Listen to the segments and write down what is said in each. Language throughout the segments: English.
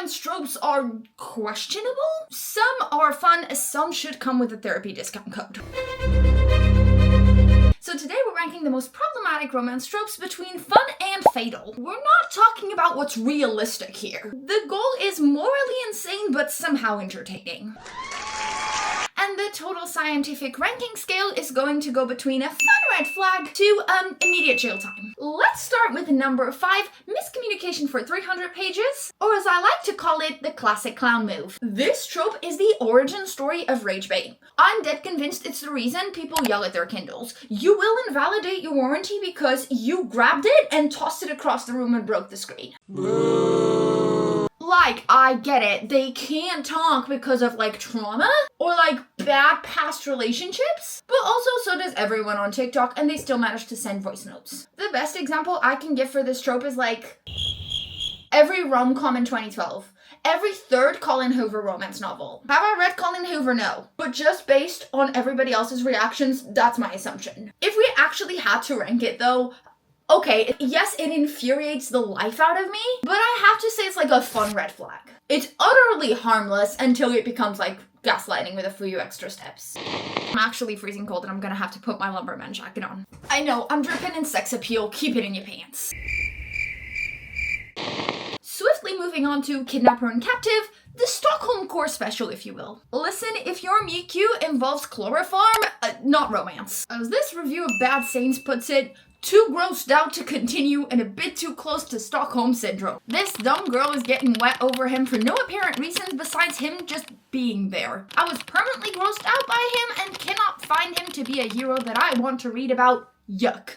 romance tropes are questionable. Some are fun, some should come with a therapy discount code. So today we're ranking the most problematic romance tropes between fun and fatal. We're not talking about what's realistic here. The goal is morally insane but somehow entertaining. And the total scientific ranking scale is going to go between a fun red flag to immediate jail time. Let's start with number 5, miscommunication for 300 pages, or as I like to call it, the classic clown move. This trope is the origin story of rage bait. I'm dead convinced it's the reason people yell at their Kindles. You will invalidate your warranty because you grabbed it and tossed it across the room and broke the screen. Like, I get it, they can't talk because of like trauma or like bad past relationships, but also so does everyone on TikTok and they still manage to send voice notes. The best example I can give for this trope is like every rom-com in 2012. Every third Colin Hoover romance novel. Have I read Colin Hoover? No. But just based on everybody else's reactions, that's my assumption. If we actually had to rank it though, okay, yes, it infuriates the life out of me, but I have to say it's like a fun red flag. It's utterly harmless until it becomes like gaslighting with a few extra steps. I'm actually freezing cold and I'm gonna have to put my lumberman jacket on. I know, I'm dripping in sex appeal, keep it in your pants. Swiftly moving on to Kidnapper and Captive, the Stockholm Core special, if you will. Listen, if your MeQ involves chloroform, not romance. As this review of Bad Saints puts it, too grossed out to continue and a bit too close to Stockholm Syndrome. This dumb girl is getting wet over him for no apparent reason besides him just being there. I was permanently grossed out by him and cannot find him to be a hero that I want to read about. Yuck.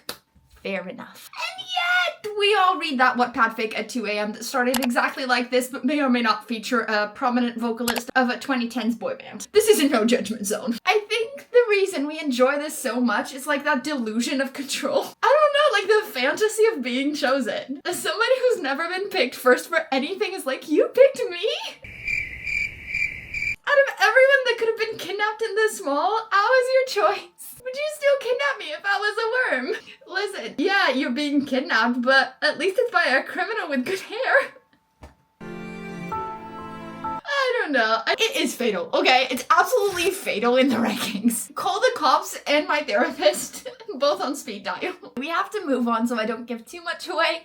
Fair enough. And yet, we all read that Wattpad fic at 2 a.m. that started exactly like this, but may or may not feature a prominent vocalist of a 2010s boy band. This is a no judgment zone. I think the reason we enjoy this so much is like that delusion of control. I don't know, like the fantasy of being chosen. As somebody who's never been picked first for anything is like, you picked me? Out of everyone that could have been kidnapped in this mall, how was your choice? Would you still kidnap me if I was a worm? Listen, yeah, you're being kidnapped, but at least it's by a criminal with good hair. I don't know. It is fatal, okay? It's absolutely fatal in the rankings. Call the cops and my therapist, both on speed dial. We have to move on so I don't give too much away.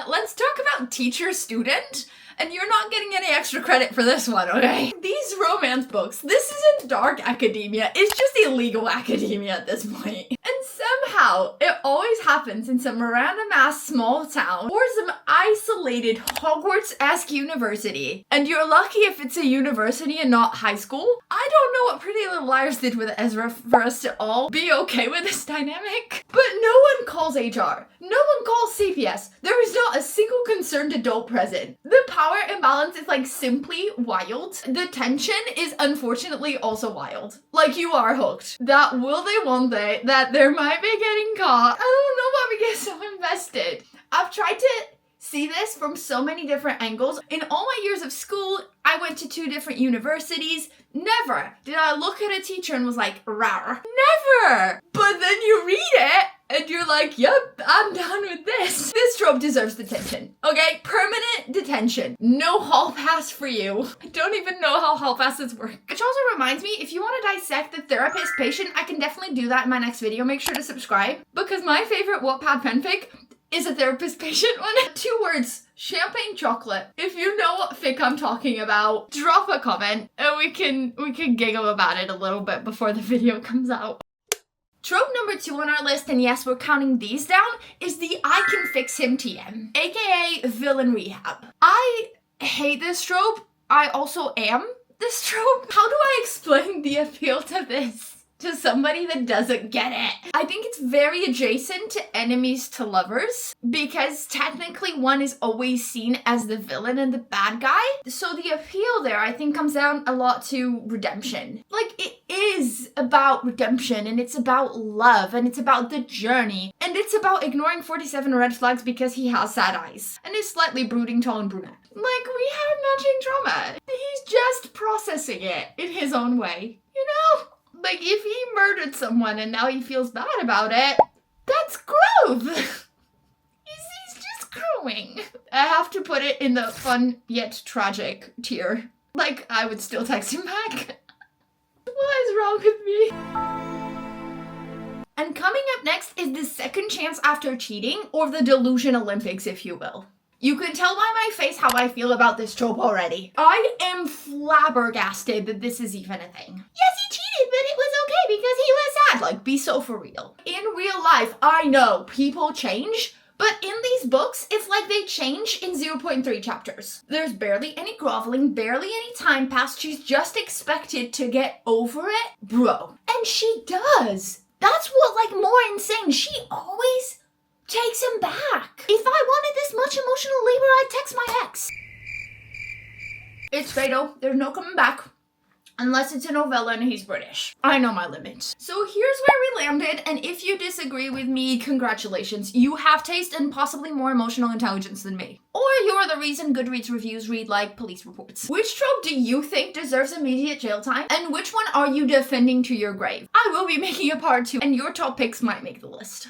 Let's talk about teacher-student. And you're not getting any extra credit for this one, okay? These romance books, this isn't dark academia, it's just illegal academia at this point. And somehow, it always happens in some random-ass small town or some isolated Hogwarts-esque university. And you're lucky if it's a university and not high school. I don't know what Pretty Little Liars did with Ezra for us to all be okay with this dynamic. But no one calls HR. No one calls CPS. There is not a single concerned adult present. The power imbalance is like simply wild. The tension is unfortunately also wild. Like you are hooked. That will they, won't they, that there might be getting caught. I don't know why we get so invested. I've tried to see this from so many different angles. In all my years of school, I went to 2 different universities. Never did I look at a teacher and was like, rawr. Never! But then you read it and you're like, yep, I'm done with this. This trope deserves detention, okay? Permanent detention. No hall pass for you. I don't even know how hall passes work. Which also reminds me, if you want to dissect the therapist-patient, I can definitely do that in my next video. Make sure to subscribe because my favorite Wattpad fanfic is a therapist-patient one. 2 words, champagne chocolate. If you know what fic I'm talking about, drop a comment and we can giggle about it a little bit before the video comes out. Trope number 2 on our list, and yes, we're counting these down, is the I can fix him TM, aka villain rehab. I hate this trope. I also am this trope. How do I explain the appeal to this to somebody that doesn't get it? I think it's very adjacent to enemies to lovers because technically one is always seen as the villain and the bad guy. So the appeal there I think comes down a lot to redemption. Like it is about redemption and it's about love and it's about the journey and it's about ignoring 47 red flags because he has sad eyes and is slightly brooding, tall and brunette. Like we have matching trauma. He's just processing it in his own way, you know? Like, if he murdered someone and now he feels bad about it, that's growth. He's just growing. harrowing. I have to put it in the fun yet tragic tier. Like, I would still text him back. What is wrong with me? And coming up next is the second chance after cheating, or the Delusion Olympics, if you will. You can tell by my face how I feel about this trope already. I am flabbergasted that this is even a thing. Yes, he cheated, but it was okay because he was sad. Like, be so for real. In real life, I know people change, but in these books, it's like they change in 0.3 chapters. There's barely any groveling, barely any time passed. She's just expected to get over it. Bro. And she does. That's what, like, more insane. She always takes him back. If I wanted this much emotional labor, I'd text my ex. It's fatal. There's no coming back. Unless it's a novella and he's British. I know my limits. So here's where we landed, and if you disagree with me, congratulations. You have taste and possibly more emotional intelligence than me. Or you're the reason Goodreads reviews read like police reports. Which trope do you think deserves immediate jail time? And which one are you defending to your grave? I will be making a part 2, and your top picks might make the list.